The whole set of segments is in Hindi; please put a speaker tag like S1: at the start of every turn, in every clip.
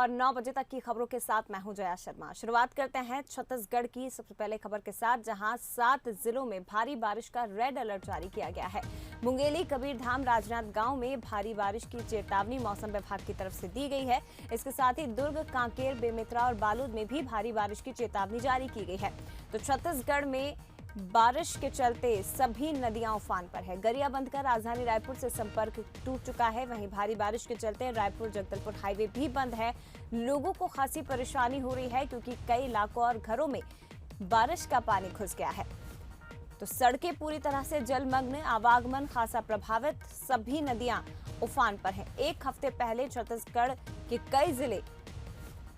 S1: और 9 बजे तक की खबरों के साथ मैं हूं जया शर्मा। शुरुआत करते हैं छत्तीसगढ़ की सबसे पहले खबर के साथ, जहां 7 जिलों में भारी बारिश का रेड अलर्ट जारी किया गया है। मुंगेली, कबीरधाम, राजनांदगांव में भारी बारिश की चेतावनी मौसम विभाग की तरफ से दी गई है। इसके साथ ही दुर्ग, कांकेर, बेमेतरा और बालोद में भी भारी बारिश की चेतावनी जारी की गई है। तो छत्तीसगढ़ में बारिश के चलते सभी नदियां उफान पर है। गरियाबंद का राजधानी रायपुर से संपर्क टूट चुका है। वहीं भारी बारिश के चलते रायपुर जगदलपुर हाईवे भी बंद है। लोगों को खासी परेशानी हो रही है क्योंकि कई इलाकों और घरों में बारिश का पानी घुस गया है। तो सड़कें पूरी तरह से जलमग्न, आवागमन खासा प्रभावित, सभी नदियां उफान पर हैं। एक हफ्ते पहले छत्तीसगढ़ के कई जिले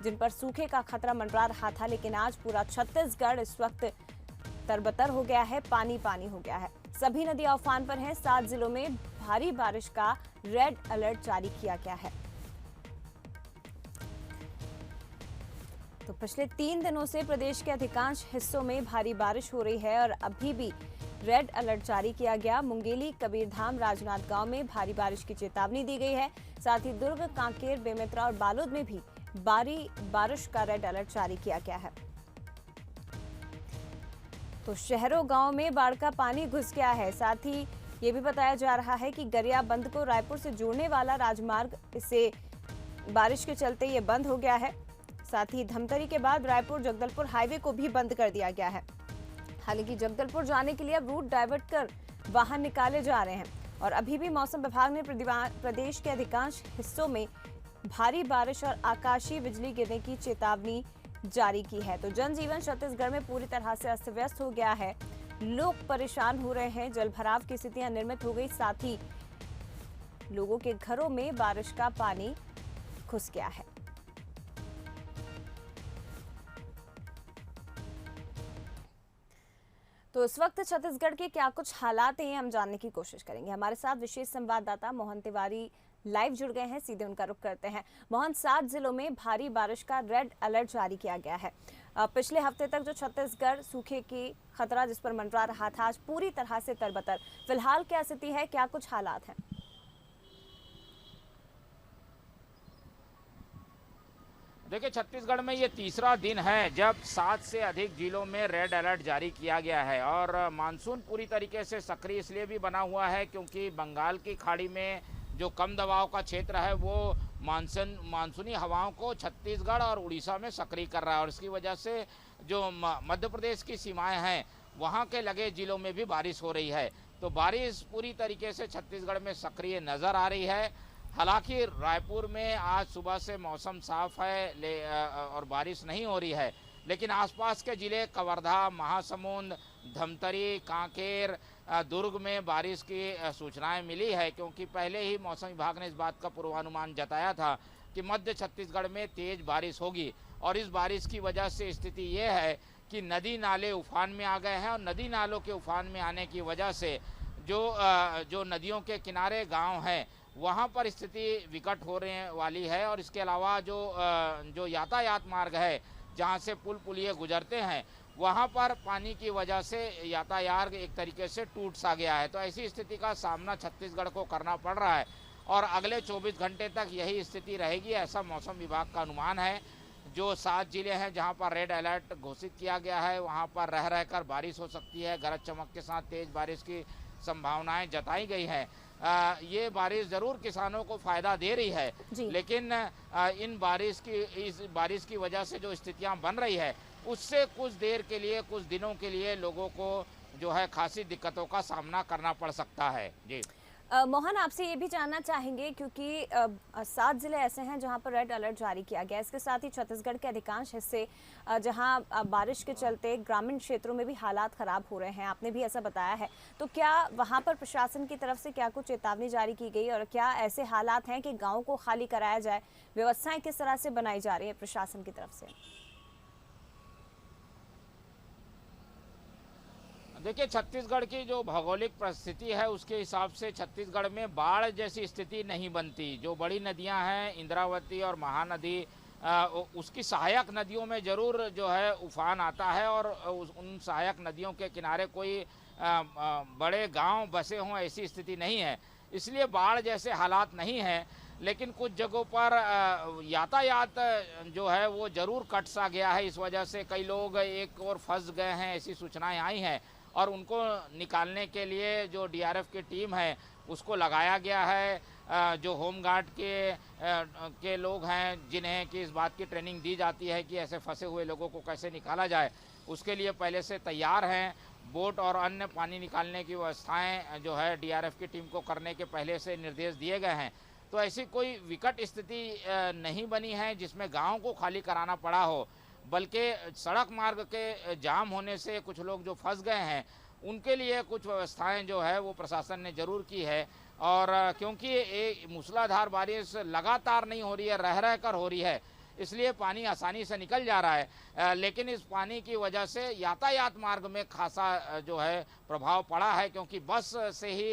S1: जिन पर सूखे का खतरा मंडरा रहा था, लेकिन आज पूरा छत्तीसगढ़ इस वक्त तरबतर हो गया है, पानी पानी हो गया है। सभी नदियां उफान पर हैं। 7 जिलों में भारी बारिश का रेड अलर्ट जारी किया गया है। तो पिछले 3 दिनों से प्रदेश के अधिकांश हिस्सों में भारी बारिश हो रही है और अभी भी रेड अलर्ट जारी किया गया। मुंगेली, कबीरधाम, राजनांदगांव में भारी बारिश की चेतावनी दी गई है। साथ ही दुर्ग, कांकेर, बेमेतरा और बालोद में भी भारी बारिश का रेड अलर्ट जारी किया गया है। तो शहरों गांव में बाढ़ का पानी घुस गया है। साथ ही ये भी बताया जा रहा है कि गरियाबंद को रायपुर से जोड़ने वाला राजमार्ग से बारिश के चलते ये बंद हो गया है। साथ ही धमतरी के बाद रायपुर जगदलपुर हाईवे को भी बंद कर दिया गया है। हालांकि जगदलपुर जाने के लिए अब रूट डाइवर्ट कर वाहन निकाले जा रहे हैं। और अभी भी मौसम विभाग ने प्रदेश के अधिकांश हिस्सों में भारी बारिश और आकाशीय बिजली गिरने की चेतावनी जारी की है। तो जनजीवन छत्तीसगढ़ में पूरी तरह से अस्त व्यस्त हो गया है। लोग परेशान हो रहे हैं, जलभराव की स्थितियां निर्मित हो गई। साथ ही लोगों के घरों में बारिश का पानी घुस गया है। तो इस वक्त छत्तीसगढ़ के क्या कुछ हालात हैं, हम जानने की कोशिश करेंगे। हमारे साथ विशेष संवाददाता मोहन तिवारी लाइव जुड़ गए हैं, सीधे उनका रुख करते हैं। मोहन, 7 जिलों में भारी बारिश का रेड अलर्ट जारी किया गया है। पिछले हफ्ते तक जो छत्तीसगढ़ सूखे की खतरा जिस पर मंडरा रहा था, आज पूरी तरह से तरबतर। फिलहाल क्या स्थिति है, क्या कुछ हालात हैं?
S2: देखिए, छत्तीसगढ़ में ये तीसरा दिन है जब 7 से अधिक जिलों में रेड अलर्ट जारी किया गया है। और मानसून पूरी तरीके से सक्रिय इसलिए भी बना हुआ है क्योंकि बंगाल की खाड़ी में जो कम दबाव का क्षेत्र है वो मानसूनी हवाओं को छत्तीसगढ़ और उड़ीसा में सक्रिय कर रहा है। और इसकी वजह से जो मध्य प्रदेश की सीमाएं हैं वहाँ के लगे जिलों में भी बारिश हो रही है। तो बारिश पूरी तरीके से छत्तीसगढ़ में सक्रिय नज़र आ रही है। हालांकि रायपुर में आज सुबह से मौसम साफ है और बारिश नहीं हो रही है, लेकिन आसपास के ज़िले कवर्धा, महासमुंद, धमतरी, कांकेर, दुर्ग में बारिश की सूचनाएं मिली है क्योंकि पहले ही मौसम विभाग ने इस बात का पूर्वानुमान जताया था कि मध्य छत्तीसगढ़ में तेज़ बारिश होगी। और इस बारिश की वजह से स्थिति ये है कि नदी नाले उफान में आ गए हैं और नदी नालों के उफान में आने की वजह से जो नदियों के किनारे गांव हैं वहाँ पर स्थिति विकट होने वाली है। और इसके अलावा जो यातायात मार्ग है जहाँ से पुल पुलिये गुजरते हैं वहाँ पर पानी की वजह से यातायात एक तरीके से टूट सा गया है। तो ऐसी स्थिति का सामना छत्तीसगढ़ को करना पड़ रहा है और अगले 24 घंटे तक यही स्थिति रहेगी, ऐसा मौसम विभाग का अनुमान है। जो 7 जिले हैं जहाँ पर रेड अलर्ट घोषित किया गया है वहाँ पर रह रहकर बारिश हो सकती है। गरज चमक के साथ तेज़ बारिश की संभावनाएं जताई गई हैं। ये बारिश ज़रूर किसानों को फ़ायदा दे रही है, लेकिन इस बारिश की वजह से जो स्थितियां बन रही है उससे कुछ देर के लिए, कुछ दिनों के लिए लोगों को जो है खासी दिक्कतों का सामना करना पड़ सकता है। जी
S1: मोहन, आपसे ये भी जानना चाहेंगे क्योंकि 7 जिले ऐसे हैं जहां पर रेड अलर्ट जारी किया गया है। इसके साथ ही छत्तीसगढ़ के अधिकांश हिस्से जहां बारिश के चलते ग्रामीण क्षेत्रों में भी हालात खराब हो रहे हैं, आपने भी ऐसा बताया है। तो क्या वहां पर प्रशासन की तरफ से क्या कुछ चेतावनी जारी की गई और क्या ऐसे हालात हैं कि गाँव को खाली कराया जाए? व्यवस्थाएं किस तरह से बनाई जा रही है प्रशासन की तरफ से?
S2: देखिए, छत्तीसगढ़ की जो भौगोलिक परिस्थिति है उसके हिसाब से छत्तीसगढ़ में बाढ़ जैसी स्थिति नहीं बनती। जो बड़ी नदियां हैं, इंद्रावती और महानदी, उसकी सहायक नदियों में ज़रूर जो है उफान आता है और उन सहायक नदियों के किनारे कोई बड़े गांव बसे हों ऐसी स्थिति नहीं है, इसलिए बाढ़ जैसे हालात नहीं हैं। लेकिन कुछ जगहों पर यातायात जो है वो जरूर कट सा गया है। इस वजह से कई लोग एक और फंस गए हैं, ऐसी सूचनाएं आई हैं और उनको निकालने के लिए जो डीआरएफ की टीम है उसको लगाया गया है। जो होम गार्ड के लोग हैं जिन्हें कि इस बात की ट्रेनिंग दी जाती है कि ऐसे फंसे हुए लोगों को कैसे निकाला जाए, उसके लिए पहले से तैयार हैं। बोट और अन्य पानी निकालने की व्यवस्थाएं जो है डीआरएफ की टीम को करने के पहले से निर्देश दिए गए हैं। तो ऐसी कोई विकट स्थिति नहीं बनी है जिसमें गांव को खाली कराना पड़ा हो, बल्कि सड़क मार्ग के जाम होने से कुछ लोग जो फंस गए हैं उनके लिए कुछ व्यवस्थाएं जो है वो प्रशासन ने जरूर की है। और क्योंकि ये मूसलाधार बारिश लगातार नहीं हो रही है, रह रह कर हो रही है, इसलिए पानी आसानी से निकल जा रहा है। लेकिन इस पानी की वजह से यातायात मार्ग में खासा जो है प्रभाव पड़ा है, क्योंकि बस से ही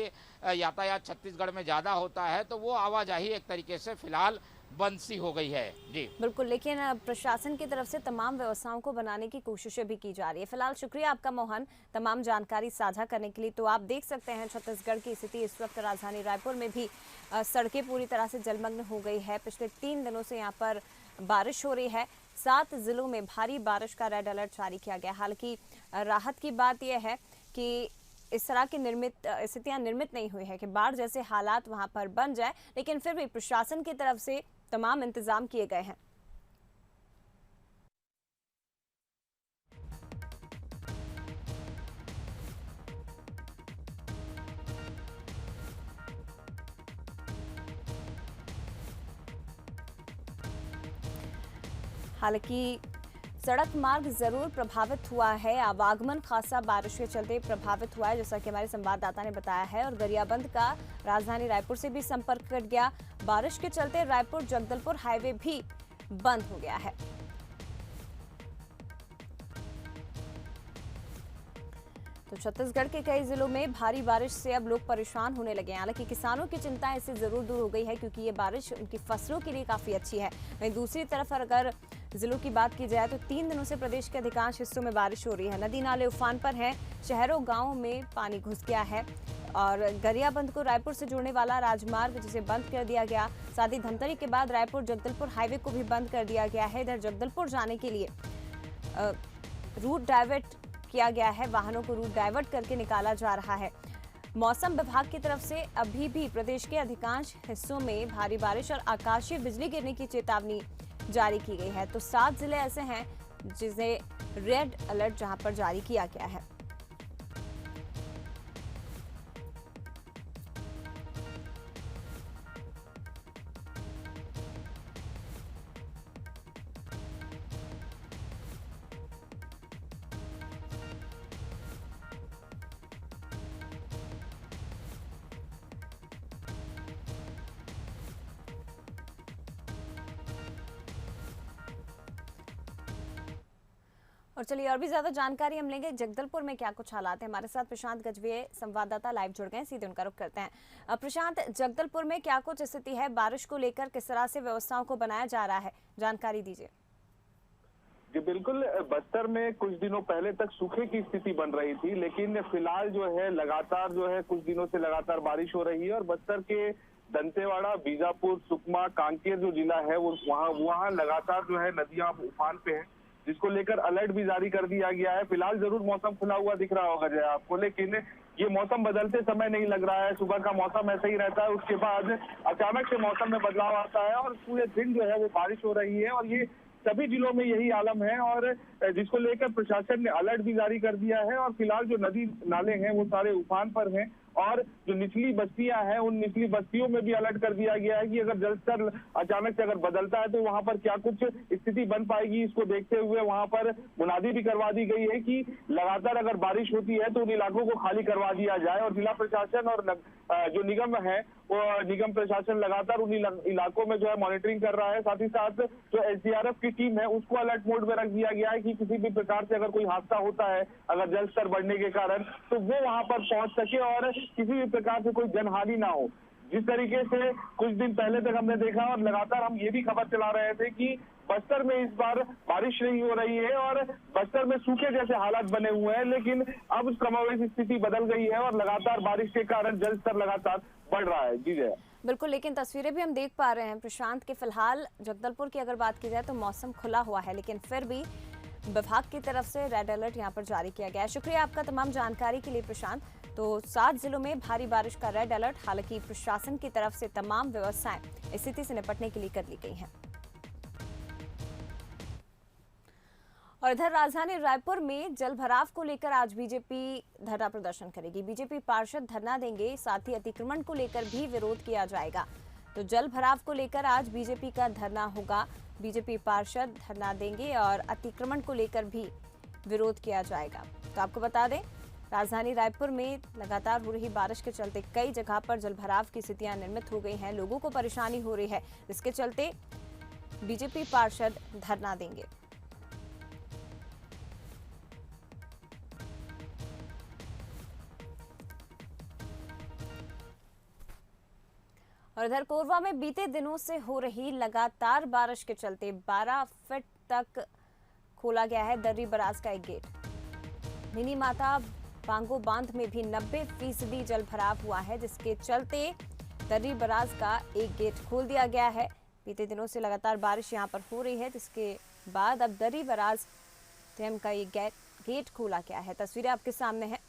S2: यातायात छत्तीसगढ़ में ज़्यादा होता है, तो वो आवाजाही एक तरीके से फिलहाल बंद सी हो गई है। जी
S1: बिल्कुल, लेकिन प्रशासन की तरफ से तमाम व्यवस्थाओं को बनाने की कोशिशें भी की जा रही है। फिलहाल शुक्रिया आपका मोहन, तमाम जानकारी साझा करने के लिए। तो आप देख सकते हैं छत्तीसगढ़ की स्थिति इस वक्त राजधानी रायपुर में भी सड़कें पूरी तरह से जलमग्न हो गई है। पिछले 3 दिनों से यहाँ पर बारिश हो रही है। 7 जिलों में भारी बारिश का रेड अलर्ट जारी किया गया। हालांकि राहत की बात यह है कि इस तरह की स्थितियां निर्मित नहीं हुई है कि बाढ़ जैसे हालात वहां पर बन जाए, लेकिन फिर भी प्रशासन की तरफ से तमाम इंतजाम किए गए हैं। हालांकि सड़क मार्ग जरूर प्रभावित हुआ है। आवागमन खासा बारिश के चलते प्रभावित हुआ है, जैसा कि हमारे संवाददाता ने बताया है। और गरियाबंद का राजधानी रायपुर से भी संपर्क कट गया। बारिश के चलते रायपुर जगदलपुर हाईवे भी बंद हो गया है। तो छत्तीसगढ़ के कई जिलों में भारी बारिश से अब लोग परेशान होने लगे हैं। हालांकि किसानों की चिंता इससे जरूर दूर हो गई है, क्योंकि ये बारिश उनकी फसलों के लिए काफी अच्छी है। वहीं दूसरी तरफ अगर जिलों की बात की जाए तो 3 दिनों से प्रदेश के अधिकांश हिस्सों में बारिश हो रही है। नदी नाले उफान पर हैं, शहरों गांवों में पानी घुस गया है। और गरियाबंद को रायपुर से जोड़ने वाला राजमार्ग जिसे बंद कर दिया गया, साथ ही धमतरी के बाद रायपुर जगदलपुर हाईवे को भी बंद कर दिया गया है। इधर जगदलपुर जाने के लिए रूट डाइवर्ट किया गया है, वाहनों को रूट डाइवर्ट करके निकाला जा रहा है। मौसम विभाग की तरफ से अभी भी प्रदेश के अधिकांश हिस्सों में भारी बारिश और आकाशीय बिजली गिरने की चेतावनी जारी की गई है। तो 7 जिले ऐसे हैं जिसे रेड अलर्ट जहां पर जारी किया गया है। और चलिए और भी ज्यादा जानकारी हम लेंगे। जगदलपुर में क्या कुछ हालात है, हमारे साथ प्रशांत गजभिये संवाददाता लाइव जुड़ गए, सीधे उनका रुख करते हैं। प्रशांत, जगदलपुर में क्या कुछ स्थिति है, बारिश को लेकर किस तरह से व्यवस्थाओं को बनाया जा रहा है, जानकारी दीजिए।
S3: जी बिल्कुल, बस्तर में कुछ दिनों पहले तक सूखे की स्थिति बन रही थी, लेकिन फिलहाल जो है लगातार कुछ दिनों से लगातार बारिश हो रही है। और बस्तर के दंतेवाड़ा, बीजापुर, सुकमा, कांकेर जो जिला है वो वहाँ लगातार नदियां उफान पे हैं, जिसको लेकर अलर्ट भी जारी कर दिया गया है। फिलहाल जरूर मौसम खुला हुआ दिख रहा होगा जय आपको, लेकिन ये मौसम बदलते समय नहीं लग रहा है। सुबह का मौसम ऐसा ही रहता है, उसके बाद अचानक से मौसम में बदलाव आता है और पूरे दिन वो बारिश हो रही है। और ये सभी जिलों में यही आलम है, और जिसको लेकर प्रशासन ने अलर्ट भी जारी कर दिया है। और फिलहाल जो नदी नाले हैं वो सारे उफान पर हैं, और जो निचली बस्तियां हैं उन निचली बस्तियों में भी अलर्ट कर दिया गया है कि अगर जलस्तर अचानक से अगर बदलता है तो वहां पर क्या कुछ स्थिति बन पाएगी। इसको देखते हुए वहां पर मुनादी भी करवा दी गई है कि लगातार अगर बारिश होती है तो उन इलाकों को खाली करवा दिया जाए। और जिला प्रशासन और जो निगम है वो निगम प्रशासन लगातार उन इलाकों में मॉनिटरिंग कर रहा है। साथ ही साथ जो एसडीआरएफ की टीम है उसको अलर्ट मोड में रख दिया गया है कि किसी भी प्रकार से अगर कोई हादसा होता है अगर जल स्तर बढ़ने के कारण, तो वो वहां पर पहुंच सके और किसी भी प्रकार से कोई जनहानि ना हो। जिस तरीके से कुछ दिन पहले तक हमने देखा, और लगातार हम ये भी खबर चला रहे थे कि बस्तर में इस बार बारिश नहीं हो रही है और बस्तर में सूखे जैसे हालात बने हुए हैं, लेकिन अब क्रमवश स्थिति बदल गई है और लगातार बारिश के कारण जल स्तर लगातार बढ़ रहा है। जी जय।
S1: बिल्कुल, लेकिन तस्वीरें भी हम देख पा रहे हैं प्रशांत के। फिलहाल जगदलपुर की अगर बात की जाए तो मौसम खुला हुआ है, लेकिन फिर भी विभाग की तरफ से रेड अलर्ट यहां पर जारी किया गया है। शुक्रिया आपका तमाम जानकारी के लिए प्रशांत। तो 7 जिलों में भारी बारिश का रेड अलर्ट, हालांकि प्रशासन की तरफ से तमाम व्यवस्थाएं स्थिति से निपटने के लिए कर ली गई हैं। और इधर राजधानी रायपुर में जल भराव को लेकर आज बीजेपी धरना प्रदर्शन करेगी। बीजेपी पार्षद धरना देंगे, साथ ही अतिक्रमण को लेकर भी विरोध किया जाएगा। तो जल भराव को लेकर आज बीजेपी का धरना होगा। बीजेपी पार्षद धरना देंगे और अतिक्रमण को लेकर भी विरोध किया जाएगा। तो आपको बता दें, राजधानी रायपुर में लगातार हो रही बारिश के चलते कई जगह पर जल भराव की स्थितियां निर्मित हो गई हैं। लोगों को परेशानी हो रही है, जिसके चलते बीजेपी पार्षद धरना देंगे। और इधर कोरबा में बीते दिनों से हो रही लगातार बारिश के चलते 12 फीट तक खोला गया है दर्री बराज का एक गेट। मिनी माता बांगो बांध में भी 90% जल भराव हुआ है, जिसके चलते दर्री बराज का एक गेट खोल दिया गया है। बीते दिनों से लगातार बारिश यहां पर हो रही है, जिसके बाद अब दर्री बराज डैम का ये गेट खोला गया है। तस्वीरें आपके सामने है।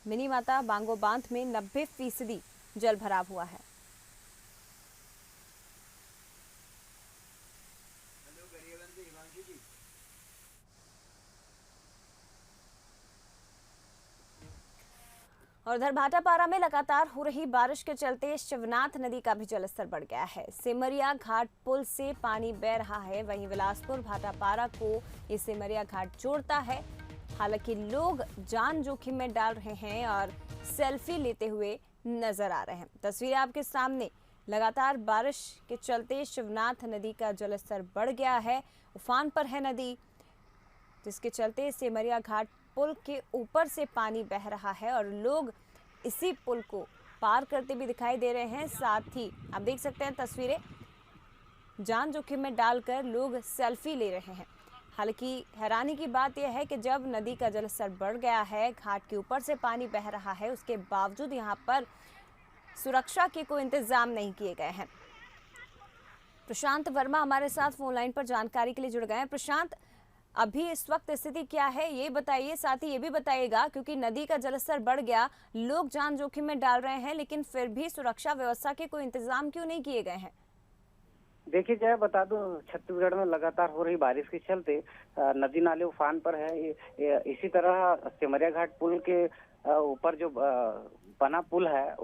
S1: मिनी माता बांगो बांध में 90% जल भराव हुआ है। और उधर भाटापारा में लगातार हो रही बारिश के चलते शिवनाथ नदी का भी जलस्तर बढ़ गया है। सिमरिया घाट पुल से पानी बह रहा है, वहीं बिलासपुर भाटापारा को ये सिमरिया घाट जोड़ता है। हालांकि लोग जान जोखिम में डाल रहे हैं और सेल्फी लेते हुए नजर आ रहे हैं। तस्वीरें आपके सामने। लगातार बारिश के चलते शिवनाथ नदी का जलस्तर बढ़ गया है, उफान पर है नदी, जिसके चलते सिमरिया घाट पुल के ऊपर से पानी बह रहा है और लोग इसी पुल को पार करते भी दिखाई दे रहे हैं। साथ ही आप देख सकते हैं तस्वीरें, जान जोखिम में डालकर लोग सेल्फी ले रहे हैं। हालांकि हैरानी की बात यह है कि जब नदी का जलस्तर बढ़ गया है, घाट के ऊपर से पानी बह रहा है, उसके बावजूद यहाँ पर सुरक्षा के कोई इंतजाम नहीं किए गए हैं। प्रशांत वर्मा हमारे साथ फोन लाइन पर जानकारी के लिए जुड़ गए हैं। प्रशांत, अभी इस वक्त स्थिति क्या है ये बताइए, साथ ही ये भी बताइएगा क्योंकि नदी का जलस्तर बढ़ गया, लोग जान जोखिम में डाल रहे हैं, लेकिन फिर भी सुरक्षा व्यवस्था के कोई इंतजाम क्यों नहीं किए गए हैं?
S4: देखिए जय, बता दूं, छत्तीसगढ़ में लगातार हो रही बारिश के चलते नदी नाले उफान पर है। इसी तरह सिमरिया घाट पुल के ऊपर जो बना पुल है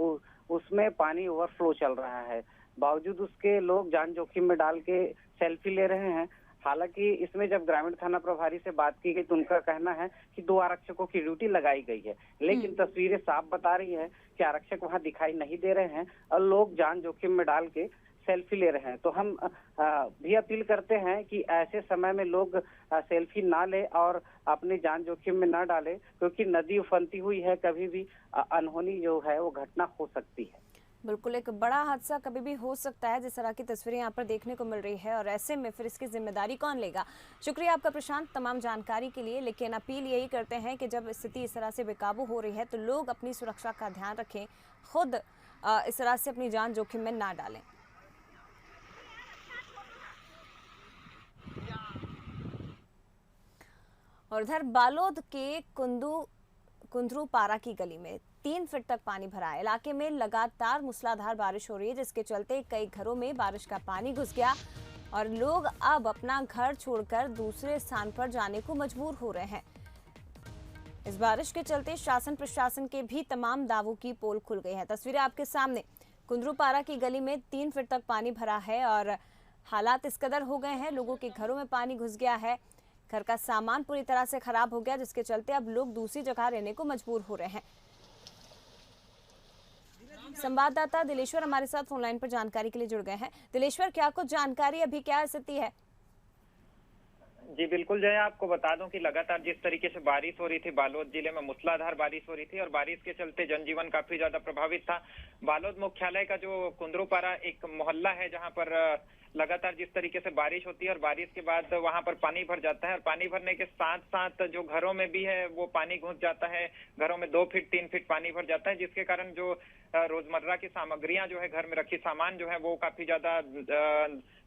S4: उसमें पानी ओवरफ्लो चल रहा है। बावजूद उसके लोग जान जोखिम में डाल के सेल्फी ले रहे हैं। हालांकि इसमें जब ग्रामीण थाना प्रभारी से बात की गई तो उनका कहना है कि 2 आरक्षकों की ड्यूटी लगाई गई है, लेकिन तस्वीरें साफ बता रही है कि आरक्षक वहां दिखाई नहीं दे रहे हैं और लोग जान जोखिम में डाल के सेल्फी ले रहे हैं। तो हम भी अपील करते हैं कि ऐसे समय में लोग सेल्फी ना ले और अपनी जान जोखिम में ना डाले, क्योंकि नदी उफनती हुई है, कभी भी अनहोनी जो है वो घटना हो सकती है।
S1: बिल्कुल, एक बड़ा हादसा कभी भी हो सकता है, जिस तरह की तस्वीरें यहाँ पर देखने को मिल रही है, और ऐसे में फिर इसकी जिम्मेदारी कौन लेगा? शुक्रिया आपका प्रशांत तमाम जानकारी के लिए। लेकिन अपील यही करते हैं कि जब स्थिति इस तरह से बेकाबू हो रही है तो लोग अपनी सुरक्षा का ध्यान रखें, खुद इस तरह से अपनी जान जोखिम में ना डालें। और इधर बालोद के कुंदरू पारा की गली में 3 फीट तक पानी भरा है। इलाके में लगातार मूसलाधार बारिश हो रही है, जिसके चलते कई घरों में बारिश का पानी घुस गया और लोग अब अपना घर छोड़कर दूसरे स्थान पर जाने को मजबूर हो रहे हैं। इस बारिश के चलते शासन प्रशासन के भी तमाम दावों की पोल खुल गई है। तस्वीरें आपके सामने। कुंदरू पारा की गली में 3 फीट तक पानी भरा है और हालात इस कदर हो गए हैं, लोगों के घरों में पानी घुस गया है, घर का सामान पूरी तरह से खराब हो गया, जिसके चलते अब लोग दूसरी जगह रहने को मजबूर हो रहे हैं। संवाददाता दिलेश्वर हमारे साथ फोन लाइन पर जानकारी के लिए जुड़ गए हैं। दिलेश्वर, क्या कुछ जानकारी, अभी क्या स्थिति है?
S5: जी बिल्कुल जय, आपको बता दूं कि लगातार जिस तरीके से बारिश हो रही थी, बालोद जिले में मूसलाधार बारिश हो रही थी और बारिश के चलते जनजीवन काफी ज्यादा प्रभावित था। बालोद मुख्यालय का जो कुंदरूपारा एक मोहल्ला है, जहां पर लगातार जिस तरीके से बारिश होती है और बारिश के बाद वहां पर पानी भर जाता है और पानी भरने के साथ साथ जो घरों में भी है वो पानी घुस जाता है। घरों में 2 फीट 3 फीट पानी भर जाता है, जिसके कारण जो रोजमर्रा की सामग्रियां जो है, घर में रखी सामान जो है वो काफी ज्यादा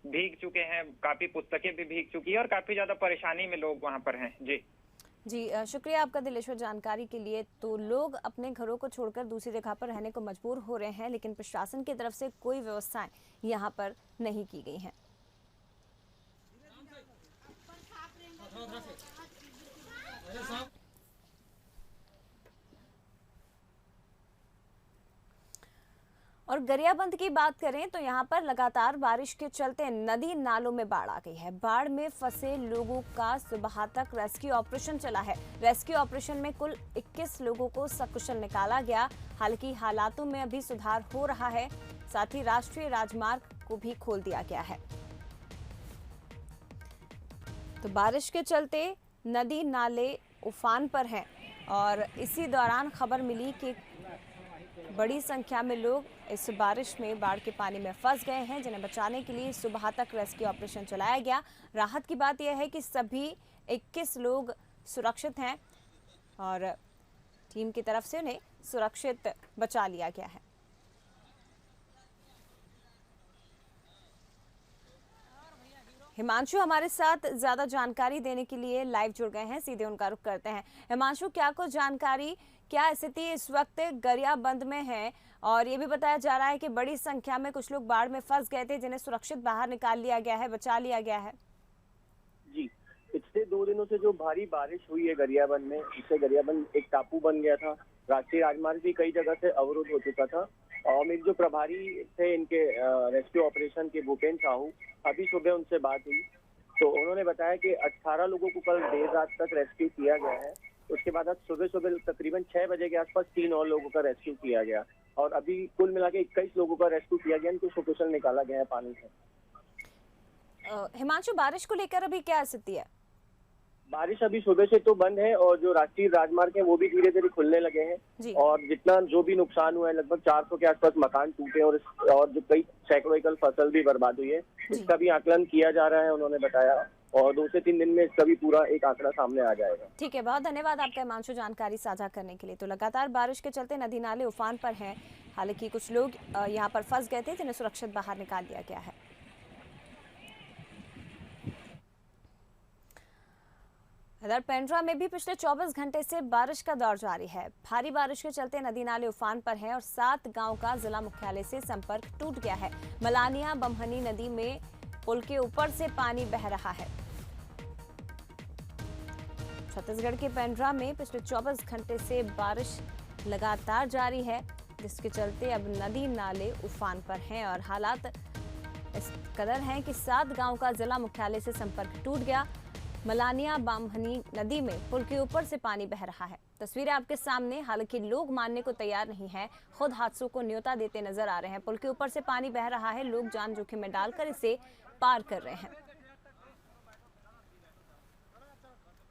S5: भीग चुके हैं, काफी पुस्तकें भी भीग चुकी है और काफी ज्यादा परेशानी में लोग वहां पर हैं। जी
S1: शुक्रिया आपका दिलेश्वर जानकारी के लिए। तो लोग अपने घरों को छोड़कर दूसरी जगह पर रहने को मजबूर हो रहे हैं, लेकिन प्रशासन की तरफ से कोई व्यवस्थाएं यहां पर नहीं की गई हैं। और गरियाबंद की बात करें तो यहाँ पर लगातार बारिश के चलते नदी नालों में बाढ़ आ गई है। बाढ़ में फंसे लोगों का सुबह तक रेस्क्यू ऑपरेशन चला है। रेस्क्यू ऑपरेशन में कुल 21 लोगों को सकुशल निकाला गया। हालांकि हालातों में अभी सुधार हो रहा है। साथ ही राष्ट्रीय राजमार्ग को भी खोल दिया गया है। तो बारिश के चलते नदी नाले उफान पर हैं और इसी दौरान खबर मिली कि बड़ी संख्या में लोग इस बारिश में बाढ़ के पानी में फंस गए हैं, जिन्हें बचाने के लिए सुबह तक रेस्क्यू ऑपरेशन चलाया गया। राहत की बात यह है कि सभी 21 लोग सुरक्षित हैं और टीम की तरफ से उन्हें सुरक्षित बचा लिया गया है। हिमांशु हमारे साथ ज्यादा जानकारी देने के लिए लाइव जुड़ गए हैं, सीधे उनका रुख करते हैं। हिमांशु, क्या कुछ जानकारी, क्या स्थिति इस वक्त गरियाबंद में है? और ये भी बताया जा रहा है कि बड़ी संख्या में कुछ लोग बाढ़ में फंस गए थे, जिन्हें सुरक्षित बाहर निकाल लिया गया है, बचा लिया गया है।
S6: जी, पिछले 2 दिनों से जो भारी बारिश हुई है गरियाबंद में, इससे गरियाबंद एक टापू बन गया था। राष्ट्रीय राजमार्ग भी कई जगह से अवरुद्ध हो चुका था। और मेरे जो प्रभारी थे इनके रेस्क्यू ऑपरेशन के, भूपेन साहू, अभी सुबह उनसे बात हुई तो उन्होंने बताया कि 18 लोगों को कल देर रात तक रेस्क्यू किया गया है। उसके बाद आज सुबह तकरीबन 6 बजे के आसपास 3 और लोगों का रेस्क्यू किया गया और अभी कुल मिला के 21 लोगों का रेस्क्यू किया गया, इनको सकुशल निकाला गया है पानी से।
S1: हिमांशु, बारिश को लेकर अभी क्या स्थिति है?
S6: बारिश अभी सुबह से तो बंद है और जो राष्ट्रीय राजमार्ग है वो भी धीरे धीरे खुलने लगे हैं और जितना जो भी नुकसान हुआ है, लगभग 400 के आसपास मकान टूटे और जो कई सैकड़ों एकड़ फसल भी बर्बाद हुई है, इसका भी आकलन किया जा रहा है, उन्होंने बताया। और 2 से 3 दिन में इसका भी पूरा एक आंकड़ा सामने आ जाएगा।
S1: ठीक है, बहुत धन्यवाद आपका हिमांशु जानकारी साझा करने के लिए। तो लगातार बारिश के चलते नदी नाले उफान पर हैं। हालांकि कुछ लोग यहाँ पर फंस गए थे, जिन्हें सुरक्षित बाहर निकाल दिया गया है। इधर पेंड्रा में भी पिछले 24 घंटे से बारिश का दौर जारी है। भारी बारिश के चलते नदी नाले उफान पर हैं और 7 गांव का जिला मुख्यालय से संपर्क टूट गया है। मलानिया बमहनी नदी में पुल के ऊपर से पानी बह रहा है। छत्तीसगढ़ के पेंड्रा में पिछले 24 घंटे से बारिश लगातार जारी है, जिसके चलते अब नदी नाले उफान पर हैं और हालात इस कदर हैं कि 7 गांव का जिला मुख्यालय से संपर्क टूट गया। मलानिया बामहनी नदी में पुल के ऊपर से पानी बह रहा है। तस्वीरें आपके सामने, हालांकि लोग मानने को तैयार नहीं है, खुद हादसों को न्योता देते नजर आ रहे हैं। पुल के ऊपर से पानी बह रहा है, लोग जान जोखिम में डालकर इसे पार कर रहे हैं।